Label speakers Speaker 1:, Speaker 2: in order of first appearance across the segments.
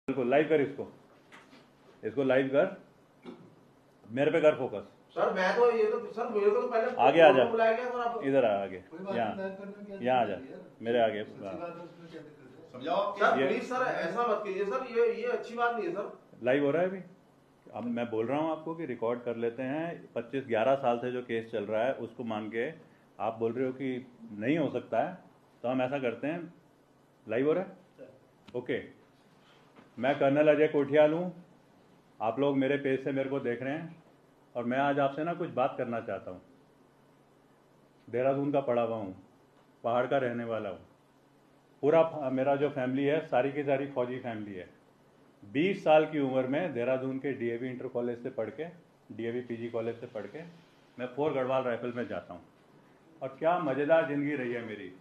Speaker 1: बिल्कुल लाइव कर, इसको लाइव कर, मेरे पे कर फोकस।
Speaker 2: सर मैं तो ये तो सर मेरे को तो पहले
Speaker 1: आगे आ जा,
Speaker 2: बुलाया गया सर आप
Speaker 1: इधर आ, आगे यहाँ आ जा, मेरे आगे।
Speaker 2: समझाओ सर प्लीज सर ऐसा मत कीजिए सर, ये अच्छी बात नहीं है सर।
Speaker 1: लाइव हो रहा है अभी। अब मैं बोल रहा हूँ आपको कि रिकॉर्ड कर लेते हैं। 25-11 साल से जो केस चल रहा है उसको मान के आप बोल रहे हो कि नहीं हो सकता है, तो हम ऐसा करते हैं। लाइव हो रहा है, ओके। मैं कर्नल अजय कोठियाल हूँ, आप लोग मेरे पेज से मेरे को देख रहे हैं, और मैं आज आपसे ना कुछ बात करना चाहता हूँ। देहरादून का पढ़ा हुआ हूँ, पहाड़ का रहने वाला हूँ। पूरा मेरा जो फैमिली है सारी की सारी फौजी फैमिली है। 20 साल की उम्र में देहरादून के डीएवी इंटर कॉलेज से पढ़ के, डीएवी पीजी कॉलेज से पढ़ के मैं 4 गढ़वाल राइफल में जाता हूँ, और क्या मज़ेदार ज़िंदगी रही है मेरी।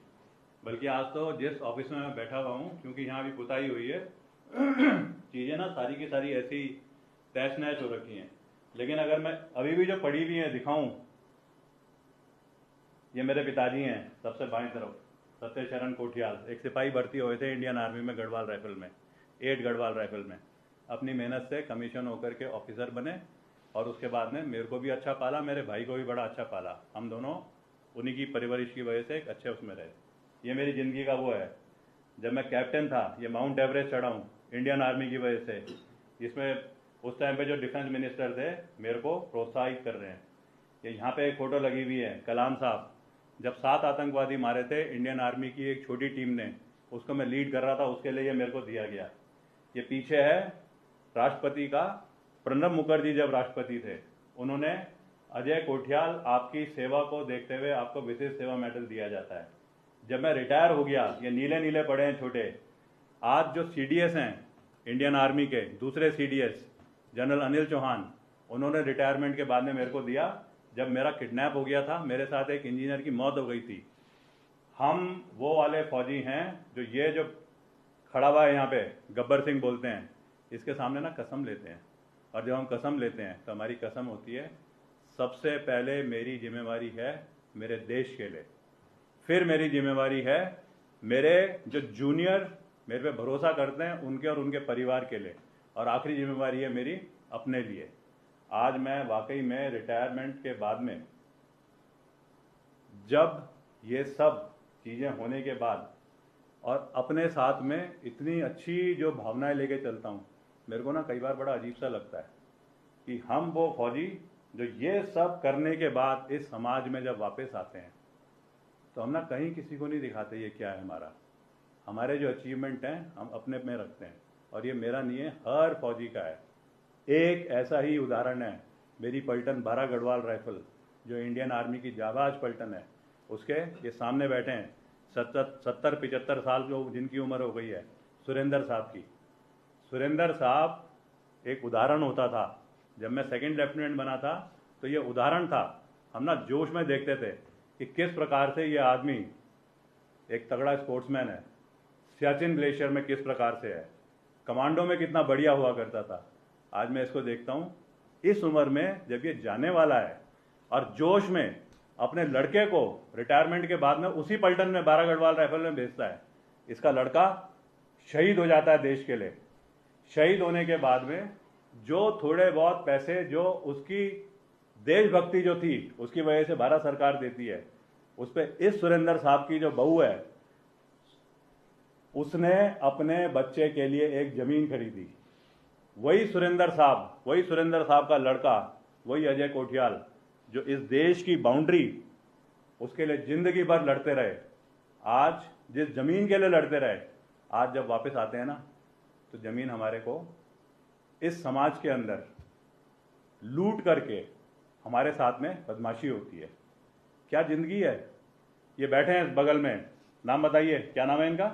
Speaker 1: बल्कि आज तो जिस ऑफिस में मैं बैठा हुआ हूँ, क्योंकि यहाँ भी पुताई हुई है, चीज़ें ना सारी की सारी ऐसी तहस नहस हो रखी हैं। लेकिन अगर मैं अभी भी जो पढ़ी हुई है दिखाऊं, ये मेरे पिताजी हैं, सबसे बाईं तरफ सत्यशरण कोठियाल, एक सिपाही भर्ती हुए थे इंडियन आर्मी में गढ़वाल राइफल में, 8 गढ़वाल राइफल में। अपनी मेहनत से कमीशन होकर के ऑफिसर बने, और उसके बाद में मेरे को भी अच्छा पाला, मेरे भाई को भी बड़ा अच्छा पाला। हम दोनों उन्हीं की परवरिश की वजह से एक अच्छे उसमें रहे। ये मेरी ज़िंदगी का वो है। जब मैं कैप्टन था, ये माउंट एवरेस्ट चढ़ा हूँ इंडियन आर्मी की वजह से। इसमें उस टाइम पे जो डिफेंस मिनिस्टर थे मेरे को प्रोत्साहित कर रहे हैं। ये यहाँ पे एक फ़ोटो लगी हुई है, कलाम साहब जब 7 आतंकवादी मारे थे इंडियन आर्मी की एक छोटी टीम ने, उसको मैं लीड कर रहा था, उसके लिए ये मेरे को दिया गया। ये पीछे है राष्ट्रपति का, प्रणब मुखर्जी जब राष्ट्रपति थे, उन्होंने अजय कोठियाल आपकी सेवा को देखते हुए आपको विशेष सेवा मेडल दिया जाता है। जब मैं रिटायर हो गया, ये नीले नीले पड़े हैं छोटे, आज जो सीडीएस हैं इंडियन आर्मी के, दूसरे सीडीएस जनरल अनिल चौहान, उन्होंने रिटायरमेंट के बाद में मेरे को दिया। जब मेरा किडनैप हो गया था, मेरे साथ एक इंजीनियर की मौत हो गई थी। हम वो वाले फौजी हैं जो ये जो खड़ा हुआ है यहाँ पे, गब्बर सिंह बोलते हैं, इसके सामने ना कसम लेते हैं। और जब हम कसम लेते हैं तो हमारी कसम होती है, सबसे पहले मेरी जिम्मेवारी है मेरे देश के लिए, फिर मेरी जिम्मेवारी है मेरे जो जूनियर मेरे पे भरोसा करते हैं उनके और उनके परिवार के लिए, और आखिरी जिम्मेवारी है मेरी अपने लिए। आज मैं वाकई में रिटायरमेंट के बाद में, जब ये सब चीज़ें होने के बाद और अपने साथ में इतनी अच्छी जो भावनाएं लेके चलता हूँ, मेरे को ना कई बार बड़ा अजीब सा लगता है कि हम वो फौजी जो ये सब करने के बाद इस समाज में जब वापस आते हैं, तो हम ना कहीं किसी को नहीं दिखाते ये क्या है हमारा। हमारे जो अचीवमेंट हैं हम अपने में रखते हैं, और ये मेरा नहीं है, हर फौजी का है। एक ऐसा ही उदाहरण है मेरी पलटन 12 गढ़वाल राइफल, जो इंडियन आर्मी की जाबाज पलटन है, उसके ये सामने बैठे हैं 70-75 साल जो जिनकी उम्र हो गई है, सुरेंद्र साहब की। सुरेंद्र साहब एक उदाहरण होता था। जब मैं सेकंड लेफ्टिनेंट बना था तो ये उदाहरण था। हम ना जोश में देखते थे कि किस प्रकार से ये आदमी एक तगड़ा स्पोर्ट्समैन है, सियाचिन ग्लेशियर में किस प्रकार से है, कमांडो में कितना बढ़िया हुआ करता था। आज मैं इसको देखता हूँ इस उम्र में, जब ये जाने वाला है और जोश में अपने लड़के को रिटायरमेंट के बाद में उसी पलटन में 12 गढ़वाल राइफल में भेजता है। इसका लड़का शहीद हो जाता है देश के लिए। शहीद होने के बाद में जो थोड़े बहुत पैसे जो उसकी देशभक्ति जो थी उसकी वजह से भारत सरकार देती है, उस पर इस सुरेंद्र साहब की जो बहू है, उसने अपने बच्चे के लिए एक जमीन खरीदी। वही सुरेंद्र साहब का लड़का, वही अजय कोठियाल, जो इस देश की बाउंड्री उसके लिए जिंदगी भर लड़ते रहे, आज जिस जमीन के लिए लड़ते रहे, आज जब वापस आते हैं ना, तो जमीन हमारे को इस समाज के अंदर लूट करके हमारे साथ में बदमाशी होती है। क्या जिंदगी है। ये बैठे हैं बगल में, नाम बताइए क्या नाम है इनका?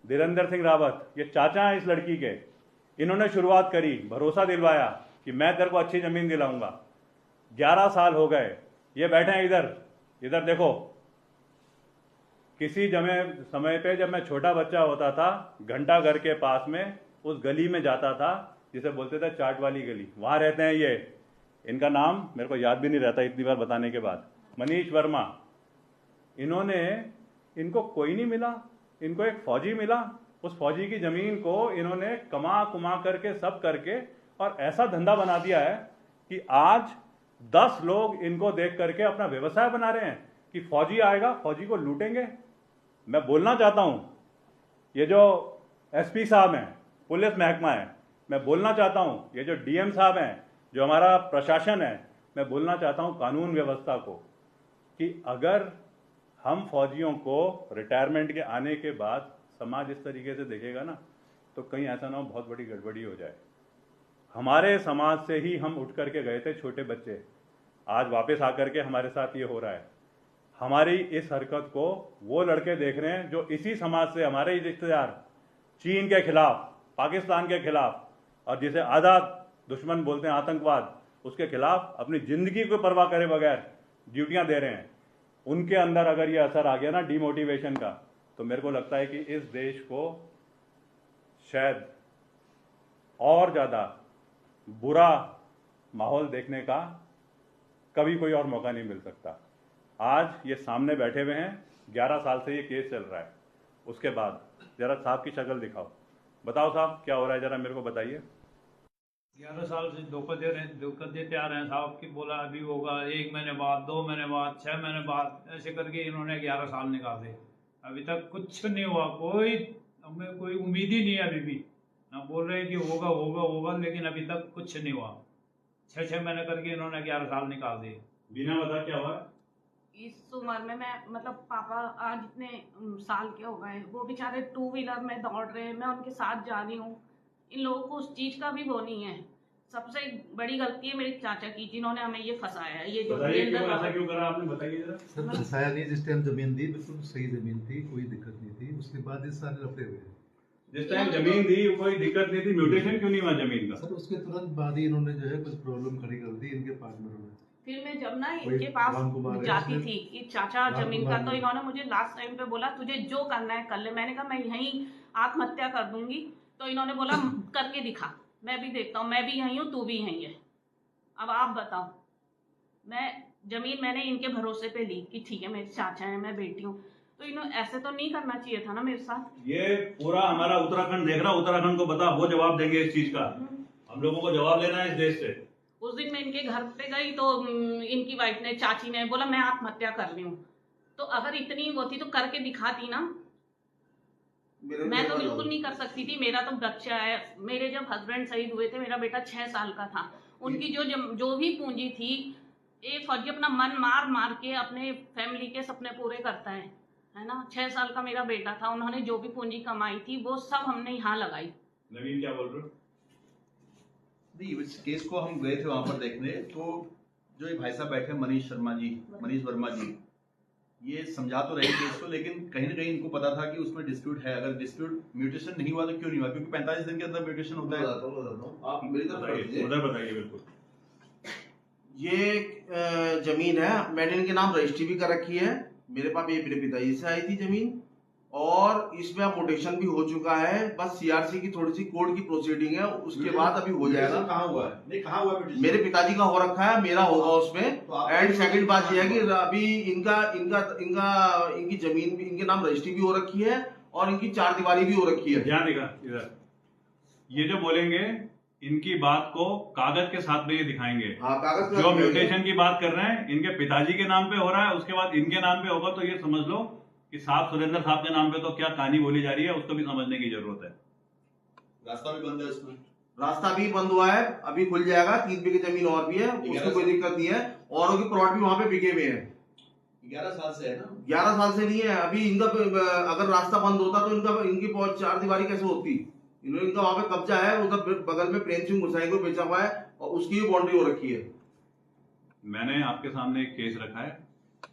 Speaker 1: धीरेंद्र सिंह रावत। ये चाचा हैं इस लड़की के। इन्होंने शुरुआत करी, भरोसा दिलवाया कि मैं तेरे को अच्छी जमीन दिलाऊंगा। 11 साल हो गए, ये बैठे हैं इधर देखो। किसी समय पे जब मैं छोटा बच्चा होता था, घंटा घर के पास में उस गली में जाता था जिसे बोलते थे चाट वाली गली, वहां रहते हैं ये। इनका नाम मेरे को याद भी नहीं रहता इतनी बार बताने के बाद, मनीष वर्मा। इनको कोई नहीं मिला, इनको एक फौजी मिला उस फौजी की जमीन को इन्होंने कमा कुमा करके सब करके और ऐसा धंधा बना दिया है कि आज 10 लोग इनको देख करके अपना व्यवसाय बना रहे हैं कि फौजी आएगा, फौजी को लूटेंगे। मैं बोलना चाहता हूं, ये जो एसपी साहब हैं, पुलिस महकमा है, मैं बोलना चाहता हूं, ये जो डीएम साहब हैं, जो हमारा प्रशासन है, मैं बोलना चाहता हूं कानून व्यवस्था को कि अगर हम फौजियों को रिटायरमेंट के आने के बाद समाज इस तरीके से देखेगा ना, तो कहीं ऐसा ना हो बहुत बड़ी गड़बड़ी हो जाए। हमारे समाज से ही हम उठ करके गए थे छोटे बच्चे, आज वापस आकर के हमारे साथ ये हो रहा है। हमारी इस हरकत को वो लड़के देख रहे हैं जो इसी समाज से, हमारे ही रिश्तेदार, चीन के खिलाफ, पाकिस्तान के खिलाफ, और जिसे आज़ाद दुश्मन बोलते हैं आतंकवाद, उसके खिलाफ अपनी जिंदगी को परवाह करे बगैर ड्यूटियां दे रहे हैं। उनके अंदर अगर ये असर आ गया ना डिमोटिवेशन का, तो मेरे को लगता है कि इस देश को शायद और ज़्यादा बुरा माहौल देखने का कभी कोई और मौका नहीं मिल सकता। आज ये सामने बैठे हुए हैं, 11 साल से ये केस चल रहा है। उसके बाद जरा साहब की शक्ल दिखाओ, बताओ साहब क्या हो रहा है, जरा मेरे को बताइए।
Speaker 3: 11 साल से धोखा देते आ रहे हैं साहब की, बोला अभी होगा 1 महीने बाद, 2 महीने बाद, 6 महीने बाद, ऐसे करके इन्होंने 11 साल निकाल दिए। अभी तक कुछ नहीं हुआ, हमें कोई उम्मीद ही नहीं है अभी भी। ना बोल रहे हैं कि होगा होगा होगा, लेकिन अभी तक कुछ नहीं हुआ। 6 महीने करके इन्होंने 11 साल निकाल दिए।
Speaker 1: बिना बता क्या हुआ?
Speaker 4: इस उम्र में मैं मतलब पापा आज इतने साल के हो गए, वो बेचारे 2 व्हीलर में दौड़ रहे हैं, मैं उनके साथ जा रही हूँ। इन लोगों को उस चीज का भी वो नहीं है। सबसे बड़ी गलती है मेरे चाचा की, जिन्होंने हमें ये फंसाया है। ये जो
Speaker 1: ऐसा क्यों करा आपने, बताइए जरा।
Speaker 5: सर फंसाया नहीं, जिस टाइम जमीन दी बिल्कुल सही जमीन थी, कोई दिक्कत नहीं थी। उसके बाद इस सारे लफड़े हुए।
Speaker 1: जिस टाइम जमीन दी कोई दिक्कत नहीं थी, म्यूटेशन क्यों नहीं हुआ जमीन का?
Speaker 5: सर उसके तुरंत बाद ही इन्होंने जो है कुछ प्रॉब्लम खड़ी कर दी इनके पार्टनरों ने।
Speaker 4: फिर मैं जब ना इनके पास जाती थी कि चाचा जमीन का, तो इन्होंने मुझे लास्ट टाइम पे बोला तुझे जो करना है कर ले। मैंने कहा मैं यहीं आत्महत्या कर दूंगी। तो इन्होंने बोला करके दिखा, मैं भी देखता हूँ, मैं भी यहीं हूँ, तू भी यहीं है, अब आप बताओ। जमीन मैंने इनके भरोसे पे ली कि ठीक है मेरे चाचा है, मैं बेटी हूँ। तो इन्होंने ऐसे तो नहीं करना चाहिए था ना मेरे साथ।
Speaker 1: ये पूरा हमारा उत्तराखंड देख रहा, उत्तराखंड को बता, वो जवाब देंगे इस चीज का। हम लोगों को जवाब लेना है इस देश से।
Speaker 4: उस दिन मैं इनके घर पे गई तो इनकी वाइफ ने, चाची ने बोला मैं आत्महत्या कर रही हूँ। तो अगर इतनी वो थी तो करके दिखाती ना। मैं तो बिल्कुल नहीं कर सकती थी। मेरा तो बच्चा है। मेरे जब हस्बैंड शहीद हुए थे, मेरा बेटा 6 साल का था। उनकी जो भी पूंजी थी, एक फौजी अपना मन मार मार के अपने फैमिली के सपने पूरे करता है ना। 6 साल का मेरा बेटा था, उन्होंने जो भी पूंजी कमाई थी वो सब हमने यहाँ लगाई।
Speaker 1: नवीन क्या बोल रहे हो?
Speaker 2: नहीं, इस केस को हम गए थे वहां पर देखने, तो जो ये भाई साहब बैठे मनीष वर्मा जी, ये समझा तो रहे केस को, लेकिन कहीं ना कहीं इनको पता था कि उसमें डिस्प्यूट है। अगर डिस्प्यूट म्यूटेशन नहीं हुआ तो क्यों नहीं हुआ? क्योंकि 45 दिन के अंदर म्यूटेशन होता है।
Speaker 6: आप मेरी तरफ
Speaker 1: उधर बताइए। बिल्कुल,
Speaker 6: ये जमीन है, मैंने इनके नाम रजिस्ट्री भी कर रखी है। मेरे पास ये मेरे पिताजी से आई थी जमीन, और इसमें अब मोटेशन भी हो चुका है। बस सीआरसी की थोड़ी सी कोर्ट की प्रोसीडिंग है, उसके बाद अभी हो जाएगा।
Speaker 2: कहाँ हुआ है? नहीं, कहाँ हुआ है?
Speaker 6: मेरे पिताजी का हो रखा है, मेरा होगा उसमें। एंड सेकंड बात यह है कि अभी इनकी जमीन भी, इनके नाम रजिस्ट्री भी हो रखी है और इनकी 4 दीवारी भी हो रखी है।
Speaker 1: ध्यान देगा इधर। ये जो बोलेंगे इनकी बात को कागज के साथ में ये दिखाएंगे।
Speaker 6: हाँ, कागज
Speaker 1: जो म्यूटेशन की बात कर रहे हैं इनके पिताजी के नाम पे हो रहा है, उसके बाद इनके नाम पे होगा, तो ये समझ लो कि साहब सुरेंद्र साहब के नाम पे तो क्या कहानी बोली जा रही है, उसको भी समझने की जरूरत है।
Speaker 2: रास्ता भी बंद है उसमें।
Speaker 6: रास्ता भी बंद हुआ है, अभी खुल जाएगा। 3 बीघे जमीन और भी है, उसको कोई दिक्कत नहीं है। औरों के प्लॉट भी वहां पे बिके हुए हैं।
Speaker 2: 11 साल से है ना?
Speaker 6: 11 साल से नहीं है। अभी इनका अगर रास्ता बंद होता तो इनकी 4 दीवारी कैसे होती? इनका वहां पे कब्जा है, उधर बगल में प्रेम सिंह गुसाई को बेचा हुआ है और उसकी भी बाउंड्री हो रखी है।
Speaker 1: मैंने आपके सामने एक केस रखा है,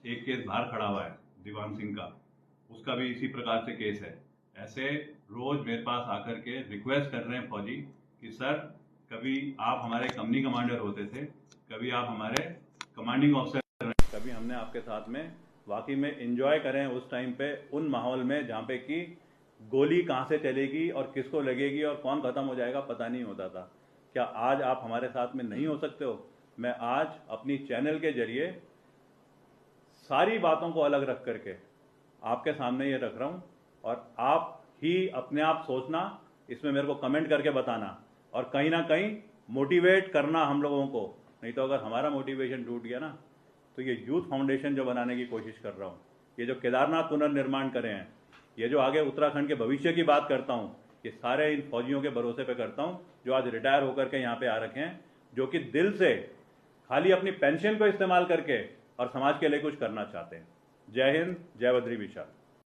Speaker 1: एक केस बाहर खड़ा हुआ है दीवान सिंह का, उसका भी इसी प्रकार से केस है। ऐसे रोज मेरे पास आकर के रिक्वेस्ट कर रहे हैं फौजी कि सर कभी आप हमारे कंपनी कमांडर होते थे, कभी आप हमारे कमांडिंग ऑफिसर रहे, कभी हमने आपके साथ में वाकई में एंजॉय करें उस टाइम पे, उन माहौल में जहाँ पे कि गोली कहाँ से चलेगी और किसको लगेगी और कौन खत्म हो जाएगा पता नहीं होता था। क्या आज आप हमारे साथ में नहीं हो सकते हो? मैं आज अपनी चैनल के जरिए सारी बातों को अलग रख करके आपके सामने ये रख रहा हूँ, और आप ही अपने आप सोचना, इसमें मेरे को कमेंट करके बताना और कहीं ना कहीं मोटिवेट करना हम लोगों को। नहीं तो अगर हमारा मोटिवेशन टूट गया ना, तो ये यूथ फाउंडेशन जो बनाने की कोशिश कर रहा हूँ, ये जो केदारनाथ पुनर्निर्माण करे हैं, ये जो आगे उत्तराखंड के भविष्य की बात करता हूँ, ये सारे इन फौजियों के भरोसे पे करता हूँ जो आज रिटायर होकर के यहाँ पे आ रखे हैं, जो कि दिल से खाली अपनी पेंशन को इस्तेमाल करके और समाज के लिए कुछ करना चाहते हैं। जय हिंद, जय बद्री विशाल।